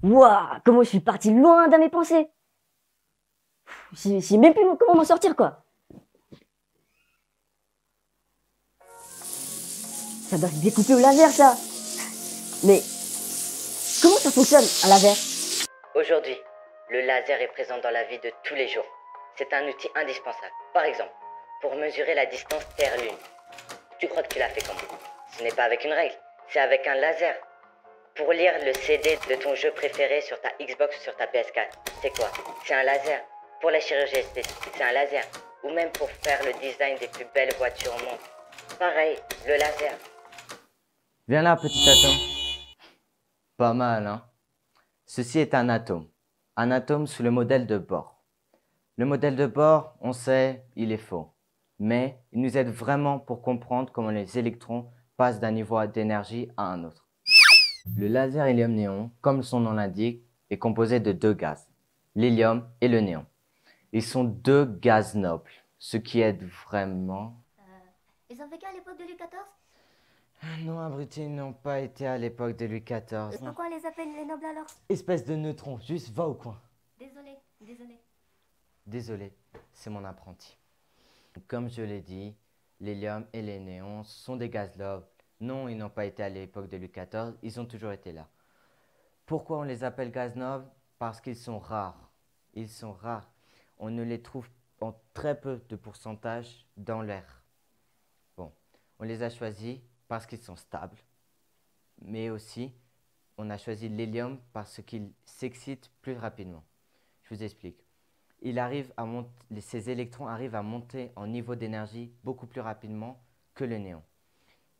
Waouh, comment je suis parti loin dans mes pensées. Je sais même plus comment m'en sortir, quoi. Ça doit se découper au laser, ça. Mais comment ça fonctionne, un laser? Aujourd'hui, le laser est présent dans la vie de tous les jours. C'est un outil indispensable. Par exemple, pour mesurer la distance Terre-Lune. Tu crois que tu l'as fait comment? Ce n'est pas avec une règle, c'est avec un laser. Pour lire le CD de ton jeu préféré sur ta Xbox ou sur ta PS4, c'est quoi? C'est un laser. Pour la chirurgie esthétique, c'est un laser. Ou même pour faire le design des plus belles voitures au monde. Pareil, le laser. Viens là, petit atome. Pas mal, hein? Ceci est un atome. Un atome sous le modèle de Bohr. Le modèle de Bohr, on sait, il est faux. Mais il nous aide vraiment pour comprendre comment les électrons passent d'un niveau d'énergie à un autre. Le laser hélium-néon, comme son nom l'indique, est composé de deux gaz, l'hélium et le néon. Ils sont deux gaz nobles, ce qui aide vraiment... Ils ont vécu à l'époque de Louis XIV? Non, abrutis, ils n'ont pas été à l'époque de Louis XIV. Pourquoi on les appelle les nobles alors? Espèce de neutron, juste va au coin. Désolé. Désolé, c'est mon apprenti. Comme je l'ai dit, l'hélium et les néons sont des gaz nobles. Non, ils n'ont pas été à l'époque de Louis XIV, ils ont toujours été là. Pourquoi on les appelle gaz nobles? Parce qu'ils sont rares. Ils sont rares. On ne les trouve en très peu de pourcentage dans l'air. Bon, on les a choisis parce qu'ils sont stables. Mais aussi, on a choisi l'hélium parce qu'il s'excite plus rapidement. Je vous explique. Ces électrons arrivent à monter en niveau d'énergie beaucoup plus rapidement que le néon.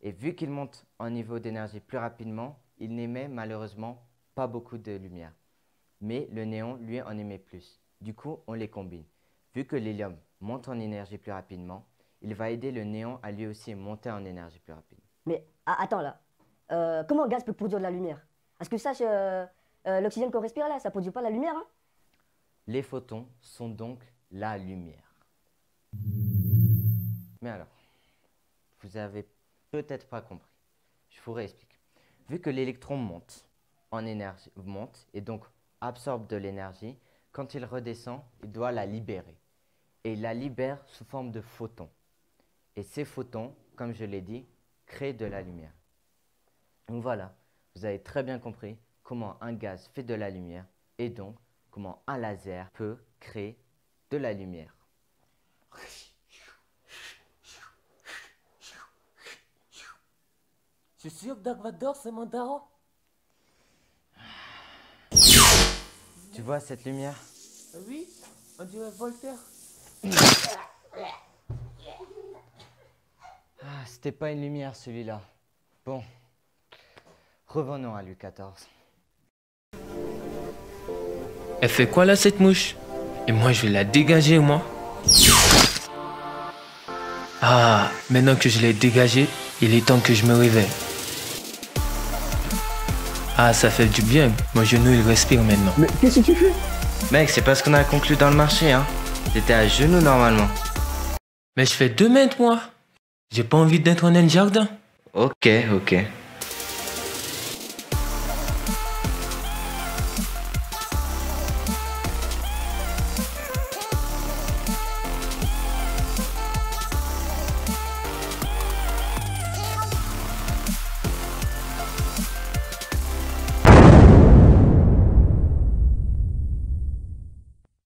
Et vu qu'il monte en niveau d'énergie plus rapidement, il n'émet malheureusement pas beaucoup de lumière. Mais le néon, lui, en émet plus. Du coup, on les combine. Vu que l'hélium monte en énergie plus rapidement, il va aider le néon à lui aussi monter en énergie plus rapidement. Mais attends là, comment un gaz peut produire de la lumière? Parce que sache, l'oxygène qu'on respire là, ça produit pas la lumière, hein? Les photons sont donc la lumière. Mais alors, vous avez peut-être pas compris. Je vous réexplique. Vu que l'électron monte et donc absorbe de l'énergie, quand il redescend, il doit la libérer. Et il la libère sous forme de photons. Et ces photons, comme je l'ai dit, créent de la lumière. Donc voilà, vous avez très bien compris comment un gaz fait de la lumière et donc comment un laser peut créer de la lumière. Je suis sûr que Dark Vador, c'est mon daron. Tu vois cette lumière? Oui, on dirait Voltaire. Ah, c'était pas une lumière celui-là. Bon, revenons à Louis XIV. Elle fait quoi là cette mouche? Et moi je vais la dégager moi. Ah, maintenant que je l'ai dégagée, il est temps que je me réveille. Ah, ça fait du bien, mon genou il respire maintenant. Mais qu'est-ce que tu fais? Mec, c'est pas ce qu'on a conclu dans le marché, hein. T'étais à genoux normalement. Mais je fais 2 mètres moi. J'ai pas envie d'être dans le jardin. Ok.